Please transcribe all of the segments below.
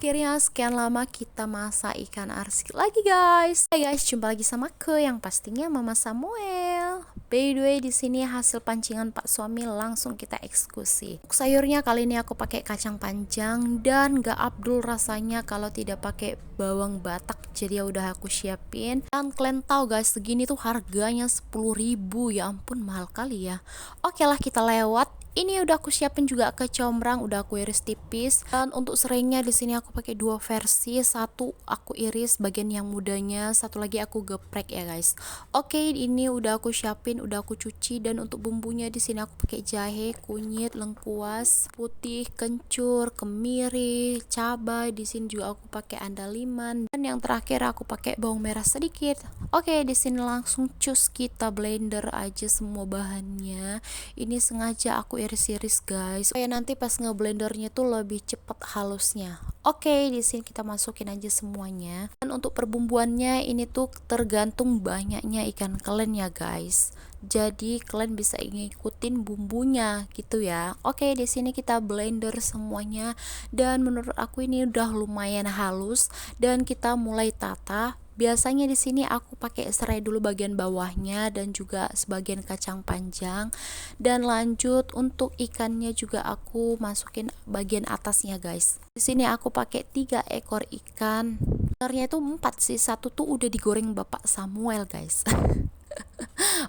Akhirnya sekian lama kita masak ikan arsik lagi guys. Hai guys, jumpa lagi sama aku yang pastinya Mama Samuel. By the way, di sini hasil pancingan Pak suami langsung kita eksekusi. Sayurnya kali ini aku pakai kacang panjang dan gak abdul rasanya kalau tidak pakai bawang batak. Jadi ya udah aku siapin. Dan kalian tahu guys, segini tuh harganya 10.000. Ya ampun, mahal kali ya. Oke lah, kita lewat. Ini udah aku siapin juga kecombrang, udah aku iris tipis. Dan untuk seringnya di sini aku pakai dua versi, satu aku iris bagian yang mudanya, satu lagi aku geprek ya guys. Oke, ini udah aku siapin, udah aku cuci. Dan untuk bumbunya di sini aku pakai jahe, kunyit, lengkuas, putih, kencur, kemiri, cabai. Di sini juga aku pakai andaliman. Dan yang terakhir aku pakai bawang merah sedikit. Oke, di sini langsung cus kita blender aja semua bahannya. Ini sengaja aku iris-iris guys, supaya nanti pas ngeblendernya tuh lebih cepet halusnya. Oke, di sini kita masukin aja semuanya. Dan untuk perbumbuannya ini tuh tergantung banyaknya ikan kalian ya guys. Jadi kalian bisa ngikutin bumbunya gitu ya. Oke, di sini kita blender semuanya dan menurut aku ini udah lumayan halus dan kita mulai tata. Biasanya di sini aku pakai serai dulu bagian bawahnya dan juga sebagian kacang panjang, dan lanjut untuk ikannya juga aku masukin bagian atasnya guys. Di sini aku pakai 3 ekor ikan. Sebenarnya itu 4 sih, satu tuh udah digoreng Bapak Samuel guys.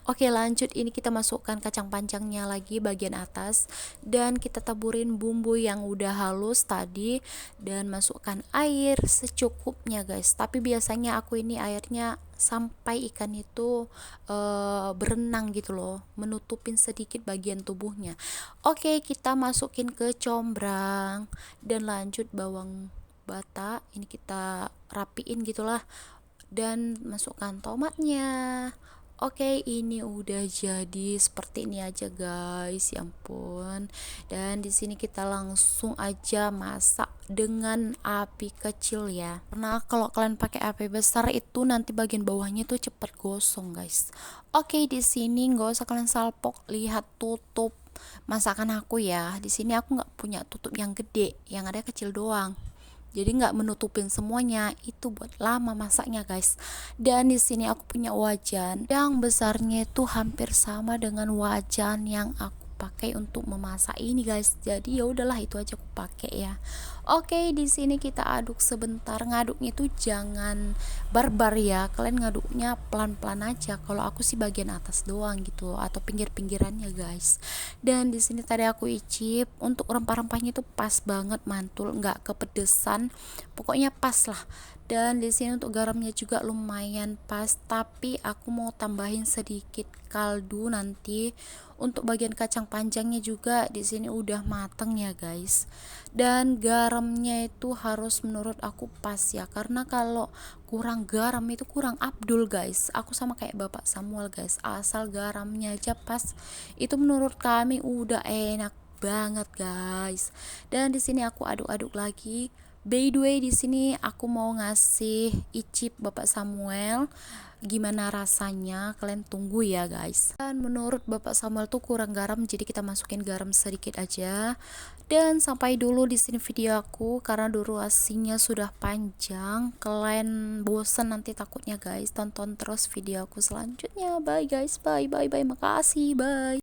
Oke, lanjut, ini kita masukkan kacang panjangnya lagi bagian atas dan kita taburin bumbu yang udah halus tadi dan masukkan air secukupnya guys. Tapi biasanya aku ini airnya sampai ikan itu berenang gitu loh, menutupin sedikit bagian tubuhnya. Oke, kita masukin ke combrang dan lanjut bawang bata, ini kita rapiin gitulah, dan masukkan tomatnya. Oke, ini udah jadi seperti ini aja guys, ya ampun. Dan di sini kita langsung aja masak dengan api kecil ya. Karena kalau kalian pakai api besar itu nanti bagian bawahnya tuh cepet gosong guys. Oke, di sini nggak usah kalian salpok, lihat tutup masakan aku ya. Di sini aku nggak punya tutup yang gede, yang ada kecil doang. Jadi nggak menutupin semuanya, itu buat lama masaknya guys. Dan di sini aku punya wajan yang besarnya itu hampir sama dengan wajan yang aku pakai untuk memasak ini guys. Jadi ya udahlah, itu aja aku pakai ya. Oke, di sini kita aduk sebentar. Ngaduknya itu jangan barbar ya, kalian ngaduknya pelan-pelan aja. Kalau aku sih bagian atas doang gitu atau pinggir-pinggirannya guys. Dan di sini tadi aku icip, untuk rempah-rempahnya itu pas banget, mantul, nggak kepedesan, pokoknya pas lah. Dan di sini untuk garamnya juga lumayan pas, tapi aku mau tambahin sedikit kaldu nanti. Untuk bagian kacang panjangnya juga di sini udah mateng ya guys. Dan garamnya itu harus menurut aku pas ya, karena kalau kurang garam itu kurang abdul guys. Aku sama kayak Bapak Samuel guys, asal garamnya aja pas, itu menurut kami udah enak banget guys. Dan di sini aku aduk-aduk lagi. By the way, di sini aku mau ngasih icip Bapak Samuel, gimana rasanya, kalian tunggu ya guys. Dan menurut Bapak Samuel tuh kurang garam, jadi kita masukin garam sedikit aja. Dan sampai dulu di sini video aku, karena durasinya sudah panjang, kalian bosen nanti takutnya guys. Tonton terus video aku selanjutnya. Bye guys, bye bye bye, makasih, bye.